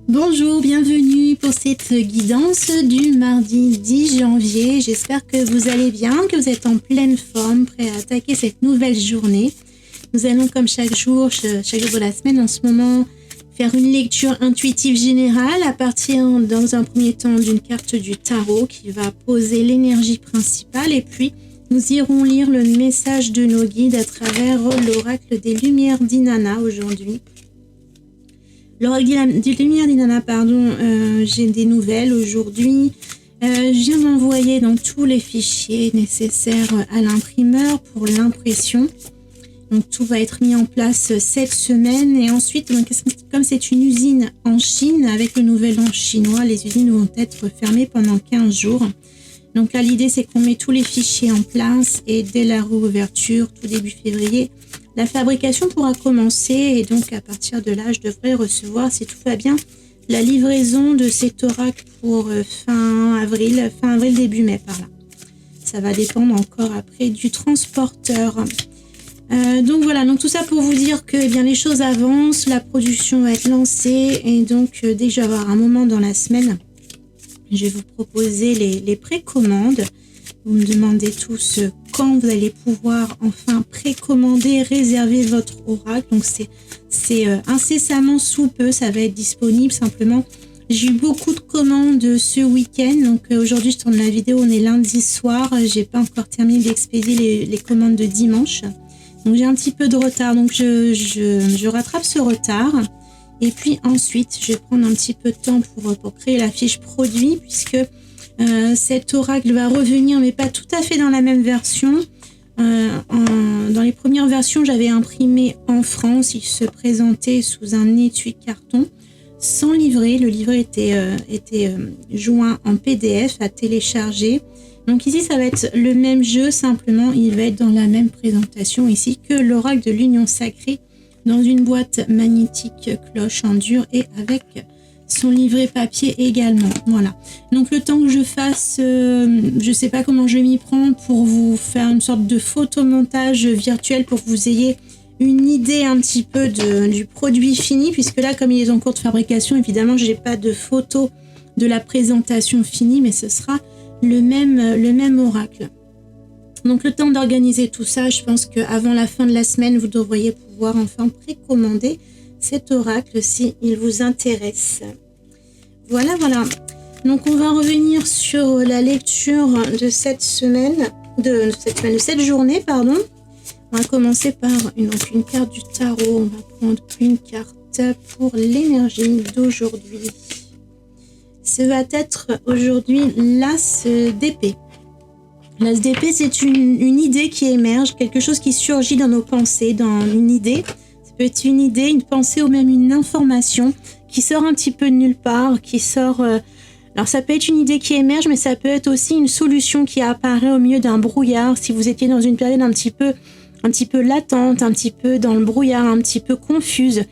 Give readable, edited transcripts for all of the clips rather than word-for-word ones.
Bonjour, bienvenue pour cette guidance du mardi 10 janvier. J'espère que vous allez bien, que vous êtes en pleine forme, prêt à attaquer cette nouvelle journée. Nous allons, comme chaque jour de la semaine en ce moment, faire une lecture intuitive générale à partir, dans un premier temps, d'une carte du tarot qui va poser l'énergie principale. Et puis, nous irons lire le message de nos guides à travers l'oracle des Lumières d'Inanna aujourd'hui. L'oracle des Lumières d'Inanna, j'ai des nouvelles aujourd'hui. Je viens d'envoyer donc tous les fichiers nécessaires à l'imprimeur pour l'impression. Donc tout va être mis en place cette semaine et ensuite, donc, comme c'est une usine en Chine avec le nouvel an chinois, les usines vont être fermées pendant 15 jours. Donc là, l'idée c'est qu'on met tous les fichiers en place et dès la réouverture, tout début février, la fabrication pourra commencer et donc à partir de là, je devrais recevoir, si tout va bien, la livraison de cet oracle pour fin avril, début mai par là. Ça va dépendre encore après du transporteur. Donc voilà, donc tout ça pour vous dire que les choses avancent, la production va être lancée et donc dès que je vais avoir un moment dans la semaine, je vais vous proposer les précommandes. Vous me demandez tous quand vous allez pouvoir enfin précommander, réserver votre oracle. Donc c'est incessamment sous peu, ça va être disponible simplement. J'ai eu beaucoup de commandes ce week-end. Donc aujourd'hui, je tourne la vidéo, on est lundi soir. J'ai pas encore terminé d'expédier les commandes de dimanche. Donc j'ai un petit peu de retard, donc je rattrape ce retard. Et puis ensuite, je vais prendre un petit peu de temps pour créer la fiche produit, puisque cet oracle va revenir, mais pas tout à fait dans la même version. Dans les premières versions, j'avais imprimé en France. Il se présentait sous un étui carton, sans livret. Le livret était joint en PDF à télécharger. Donc ici, ça va être le même jeu, simplement, il va être dans la même présentation ici que l'oracle de l'Union Sacrée, dans une boîte magnétique cloche en dur et avec son livret papier également. Voilà. Donc le temps que je fasse, je sais pas comment je vais m'y prendre pour vous faire une sorte de photomontage virtuel pour que vous ayez une idée un petit peu du produit fini, puisque là, comme il est en cours de fabrication, évidemment, j'ai pas de photo de la présentation finie, mais ce sera le même oracle. Donc le temps d'organiser tout ça, je pense qu'avant la fin de la semaine, vous devriez pouvoir enfin précommander cet oracle si il vous intéresse. Voilà. Donc on va revenir sur la lecture de cette journée. On va commencer par une carte du tarot. On va prendre une carte pour l'énergie d'aujourd'hui. Ce va être aujourd'hui l'as d'épée. L'as d'épée, c'est une idée qui émerge, quelque chose qui surgit dans nos pensées, dans une idée. Ça peut être une idée, une pensée ou même une information qui sort un petit peu de nulle part, qui sort... Alors ça peut être une idée qui émerge, mais ça peut être aussi une solution qui apparaît au milieu d'un brouillard. Si vous étiez dans une période un petit peu latente, un petit peu dans le brouillard, un petit peu confuse.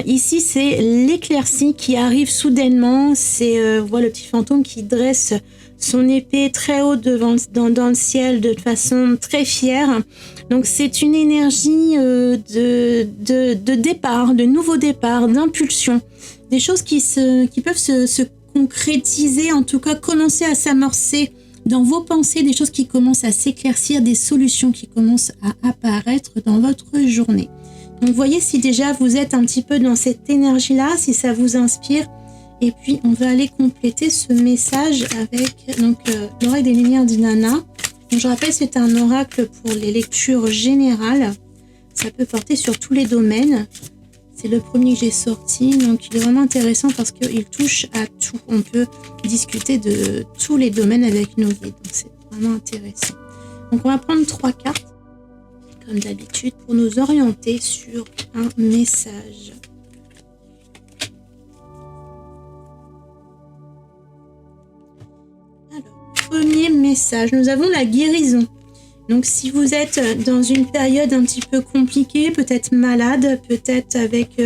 Ici, c'est l'éclaircie qui arrive soudainement. C'est voilà, le petit fantôme qui dresse son épée très haut dans le ciel de façon très fière. Donc c'est une énergie de départ, de nouveau départ, d'impulsion. Des choses qui peuvent se concrétiser, en tout cas commencer à s'amorcer dans vos pensées, des choses qui commencent à s'éclaircir, des solutions qui commencent à apparaître dans votre journée. Donc voyez si déjà vous êtes un petit peu dans cette énergie-là, si ça vous inspire. Et puis on va aller compléter ce message avec l'oracle des Lumières d'Inanna. Donc je rappelle, c'est un oracle pour les lectures générales. Ça peut porter sur tous les domaines. C'est le premier que j'ai sorti, donc il est vraiment intéressant parce qu'il touche à tout. On peut discuter de tous les domaines avec nos guides, donc c'est vraiment intéressant. Donc on va prendre 3 cartes, comme d'habitude, pour nous orienter sur un message. Alors, premier message, nous avons la guérison. Donc si vous êtes dans une période un petit peu compliquée, peut-être malade, peut-être avec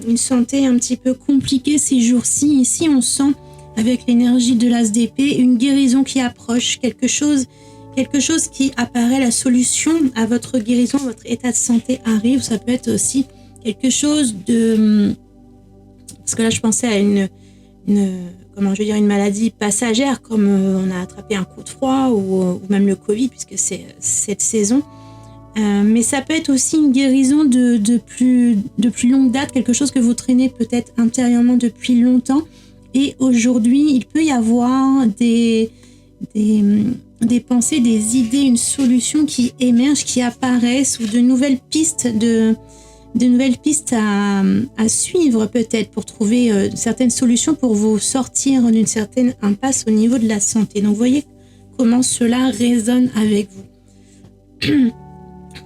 une santé un petit peu compliquée ces jours-ci, ici on sent avec l'énergie de l'as d'épée une guérison qui approche, quelque chose qui apparaît, la solution à votre guérison, votre état de santé arrive. Ça peut être aussi quelque chose parce que là, je pensais à une maladie passagère, comme on a attrapé un coup de froid ou même le Covid, puisque c'est cette saison. Mais ça peut être aussi une guérison de plus longue date, quelque chose que vous traînez peut-être intérieurement depuis longtemps. Et aujourd'hui, il peut y avoir des pensées, des idées, une solution qui émerge, qui apparaissent, ou de nouvelles pistes à suivre peut-être pour trouver certaines solutions pour vous sortir d'une certaine impasse au niveau de la santé. Donc, vous voyez comment cela résonne avec vous.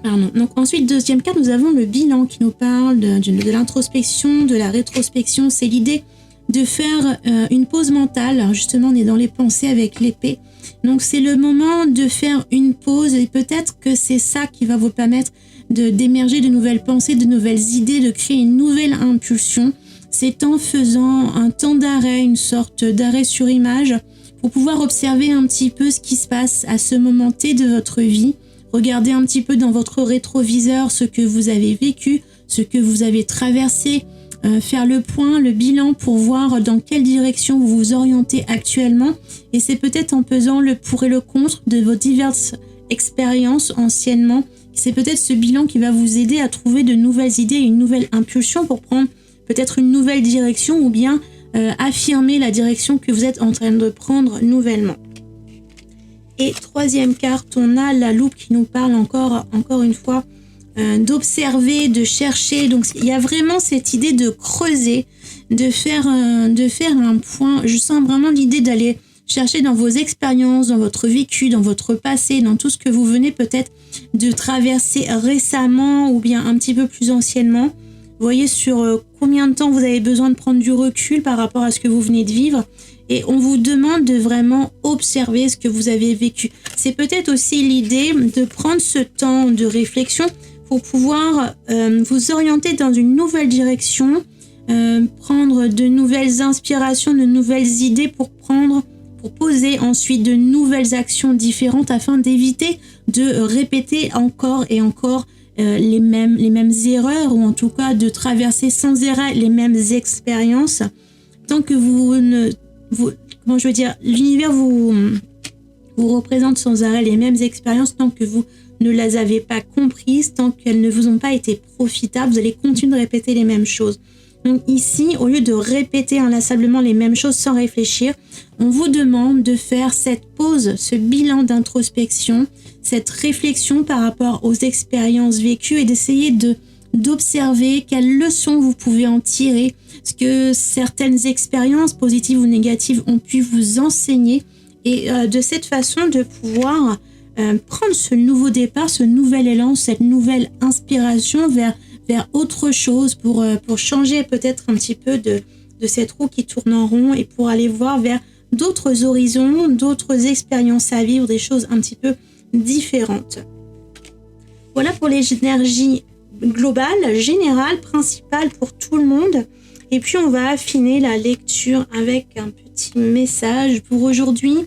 Pardon. Donc ensuite, deuxième carte, nous avons le bilan qui nous parle de l'introspection, de la rétrospection. C'est l'idée de faire une pause mentale. Alors justement, on est dans les pensées avec l'épée. Donc c'est le moment de faire une pause, et peut-être que c'est ça qui va vous permettre d'émerger de nouvelles pensées, de nouvelles idées, de créer une nouvelle impulsion. C'est en faisant un temps d'arrêt, une sorte d'arrêt sur image, pour pouvoir observer un petit peu ce qui se passe à ce moment T de votre vie. Regardez un petit peu dans votre rétroviseur ce que vous avez vécu, ce que vous avez traversé, faire le point, le bilan pour voir dans quelle direction vous vous orientez actuellement. Et c'est peut-être en pesant le pour et le contre de vos diverses expériences anciennement. C'est peut-être ce bilan qui va vous aider à trouver de nouvelles idées, une nouvelle impulsion pour prendre peut-être une nouvelle direction, ou bien affirmer la direction que vous êtes en train de prendre nouvellement. Et troisième carte, on a la loupe qui nous parle encore une fois d'observer, de chercher. Donc il y a vraiment cette idée de creuser, de faire un point. Je sens vraiment l'idée d'aller chercher dans vos expériences, dans votre vécu, dans votre passé, dans tout ce que vous venez peut-être de traverser récemment ou bien un petit peu plus anciennement. Vous voyez sur combien de temps vous avez besoin de prendre du recul par rapport à ce que vous venez de vivre. Et on vous demande de vraiment observer ce que vous avez vécu. C'est peut-être aussi l'idée de prendre ce temps de réflexion pour pouvoir vous orienter dans une nouvelle direction, prendre de nouvelles inspirations, de nouvelles idées pour poser ensuite de nouvelles actions différentes afin d'éviter de répéter encore et encore les mêmes erreurs, ou en tout cas de traverser sans arrêt les mêmes expériences. Tant que l'univers vous représente sans arrêt les mêmes expériences, tant que vous ne les avez pas comprises, tant qu'elles ne vous ont pas été profitables, vous allez continuer de répéter les mêmes choses. Donc ici, au lieu de répéter inlassablement les mêmes choses sans réfléchir, on vous demande de faire cette pause, ce bilan d'introspection, cette réflexion par rapport aux expériences vécues, et d'essayer d'observer quelles leçons vous pouvez en tirer, ce que certaines expériences positives ou négatives ont pu vous enseigner, et de cette façon de pouvoir prendre ce nouveau départ, ce nouvel élan, cette nouvelle inspiration vers autre chose pour changer peut-être un petit peu de cette roue qui tourne en rond, et pour aller voir vers d'autres horizons, d'autres expériences à vivre, des choses un petit peu différentes. Voilà pour les énergies globale, générale, principale pour tout le monde. Et puis on va affiner la lecture avec un petit message pour aujourd'hui.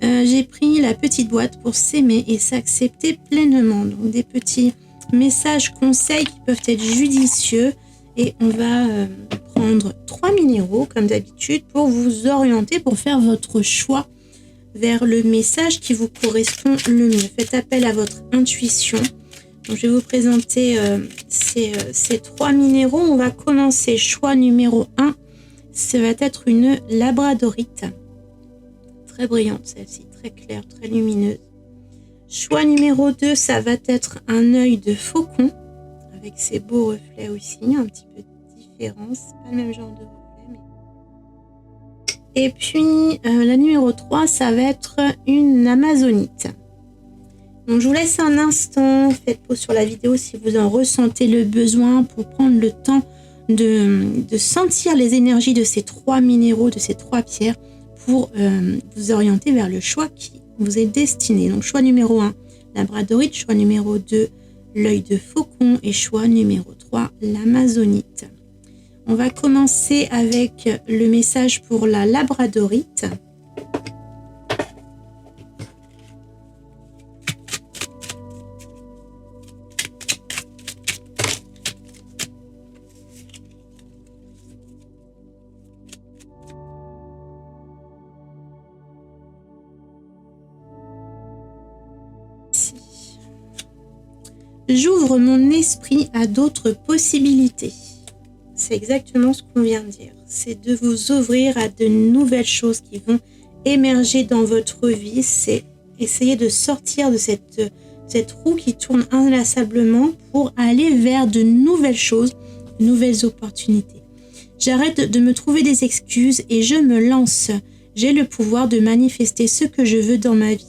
J'ai pris la petite boîte pour s'aimer et s'accepter pleinement. Donc des petits messages, conseils qui peuvent être judicieux. Et on va prendre 3 minéraux comme d'habitude pour vous orienter, pour faire votre choix vers le message qui vous correspond le mieux. Faites appel à votre intuition. Donc, je vais vous présenter ces 3 minéraux. On va commencer. Choix numéro 1, ça va être une labradorite. Très brillante celle-ci, très claire, très lumineuse. Choix numéro 2, ça va être un œil de faucon, avec ses beaux reflets aussi, un petit peu différent. C'est pas le même genre de reflet. Mais... Et puis, la numéro 3, ça va être une amazonite. Donc, je vous laisse un instant, faites pause sur la vidéo si vous en ressentez le besoin, pour prendre le temps de sentir les énergies de ces 3 minéraux, de ces 3 pierres, pour vous orienter vers le choix qui vous est destiné. Donc, choix numéro 1, labradorite, choix numéro 2, l'œil de faucon, et choix numéro 3, l'amazonite. On va commencer avec le message pour la labradorite. J'ouvre mon esprit à d'autres possibilités. C'est exactement ce qu'on vient de dire. C'est de vous ouvrir à de nouvelles choses qui vont émerger dans votre vie. C'est essayer de sortir de cette roue qui tourne inlassablement pour aller vers de nouvelles choses, de nouvelles opportunités. J'arrête de me trouver des excuses et je me lance. J'ai le pouvoir de manifester ce que je veux dans ma vie.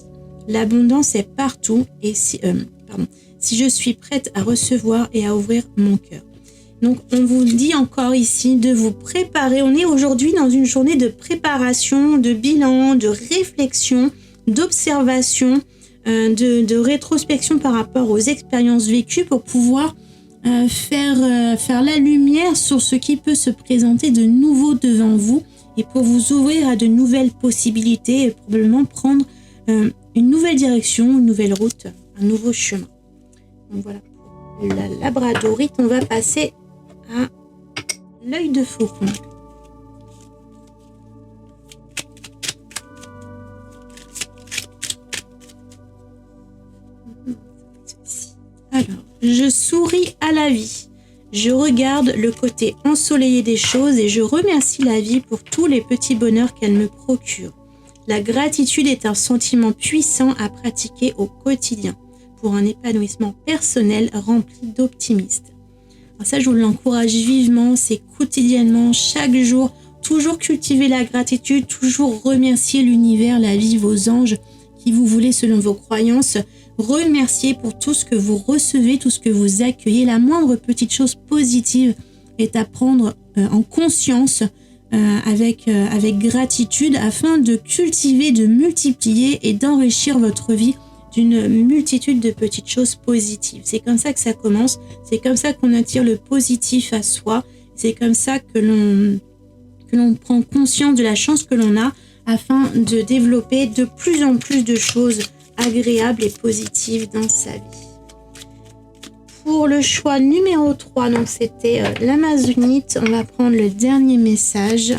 L'abondance est partout et si je suis prête à recevoir et à ouvrir mon cœur. Donc, on vous dit encore ici de vous préparer. On est aujourd'hui dans une journée de préparation, de bilan, de réflexion, d'observation, de rétrospection par rapport aux expériences vécues pour pouvoir faire la lumière sur ce qui peut se présenter de nouveau devant vous et pour vous ouvrir à de nouvelles possibilités et probablement prendre une nouvelle direction, une nouvelle route, un nouveau chemin. Donc voilà, pour la labradorite, on va passer à l'œil de faucon. Alors, je souris à la vie. Je regarde le côté ensoleillé des choses et je remercie la vie pour tous les petits bonheurs qu'elle me procure. La gratitude est un sentiment puissant à pratiquer au quotidien pour un épanouissement personnel rempli d'optimisme. Alors ça, je vous l'encourage vivement, c'est quotidiennement, chaque jour, toujours cultiver la gratitude, toujours remercier l'univers, la vie, vos anges, qui vous voulez selon vos croyances. Remercier pour tout ce que vous recevez, tout ce que vous accueillez. La moindre petite chose positive est à prendre en conscience avec gratitude afin de cultiver, de multiplier et d'enrichir votre vie d'une multitude de petites choses positives. C'est comme ça que ça commence, c'est comme ça qu'on attire le positif à soi, c'est comme ça que l'on prend conscience de la chance que l'on a afin de développer de plus en plus de choses agréables et positives dans sa vie. Pour le choix numéro 3, donc c'était l'Amazonite, on va prendre le dernier message.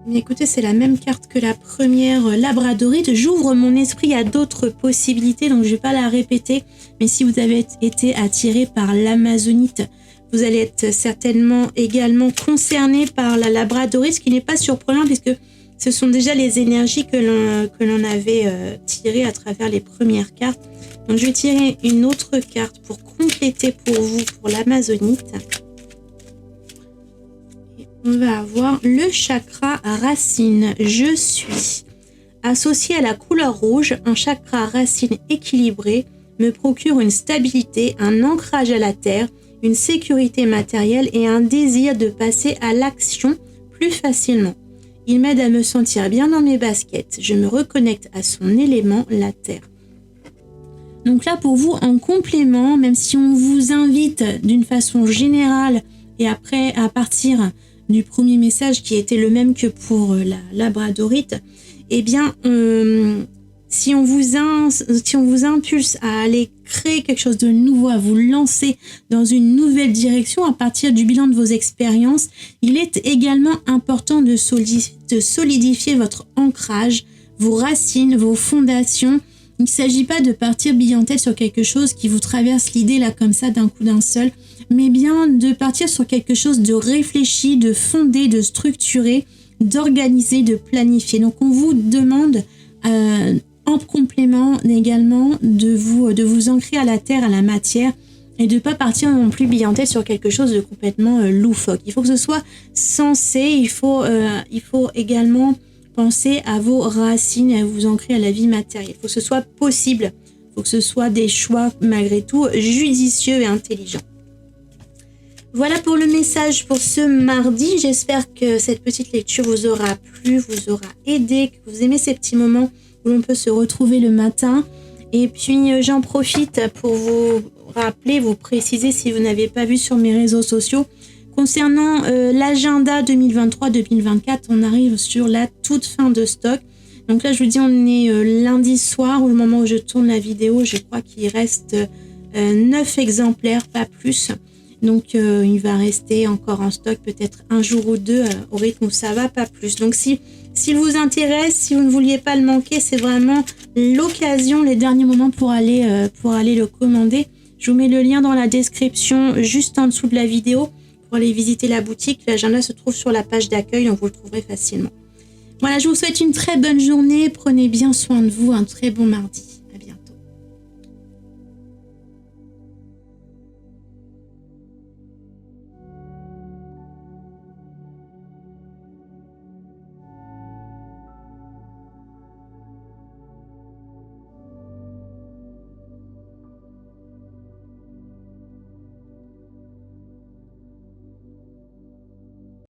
Mais écoutez, c'est la même carte que la première labradorite. J'ouvre mon esprit à d'autres possibilités, donc je ne vais pas la répéter. Mais si vous avez été attiré par l'Amazonite, vous allez être certainement également concerné par la labradorite, ce qui n'est pas surprenant puisque ce sont déjà les énergies que l'on avait tirées à travers les premières cartes. Donc je vais tirer une autre carte pour compléter pour vous pour l'Amazonite. On va avoir le chakra racine. Je suis. Associé à la couleur rouge, un chakra racine équilibré me procure une stabilité, un ancrage à la terre, une sécurité matérielle et un désir de passer à l'action plus facilement. Il m'aide à me sentir bien dans mes baskets. Je me reconnecte à son élément, la terre. Donc là, pour vous, en complément, même si on vous invite d'une façon générale et après à partir du premier message qui était le même que pour la labradorite, eh bien, si on vous impulse à aller créer quelque chose de nouveau, à vous lancer dans une nouvelle direction à partir du bilan de vos expériences, il est également important de solidifier votre ancrage, vos racines, vos fondations. Il ne s'agit pas de partir bille en tête sur quelque chose qui vous traverse l'idée là comme ça d'un coup d'un seul, mais bien de partir sur quelque chose de réfléchi, de fondé, de structuré, d'organisé, de planifié. Donc on vous demande en complément également de vous ancrer à la terre, à la matière et de ne pas partir non plus bille en tête sur quelque chose de complètement loufoque. Il faut que ce soit sensé, il faut également penser à vos racines et à vous ancrer à la vie matérielle. Il faut que ce soit possible, il faut que ce soit des choix malgré tout judicieux et intelligents. Voilà pour le message pour ce mardi. J'espère que cette petite lecture vous aura plu, vous aura aidé, que vous aimez ces petits moments où l'on peut se retrouver le matin. Et puis j'en profite pour vous rappeler, vous préciser si vous n'avez pas vu sur mes réseaux sociaux. Concernant l'agenda 2023-2024, on arrive sur la toute fin de stock. Donc là, je vous dis, on est lundi soir, au moment où je tourne la vidéo. Je crois qu'il reste 9 exemplaires, pas plus. Donc, il va rester encore en stock peut-être un jour ou deux au rythme où ça va, pas plus. Donc, s'il vous intéresse, si vous ne vouliez pas le manquer, c'est vraiment l'occasion, les derniers moments pour aller le commander. Je vous mets le lien dans la description, juste en dessous de la vidéo, pour aller visiter la boutique. L'agenda se trouve sur la page d'accueil, donc vous le trouverez facilement. Voilà, je vous souhaite une très bonne journée. Prenez bien soin de vous. Un très bon mardi.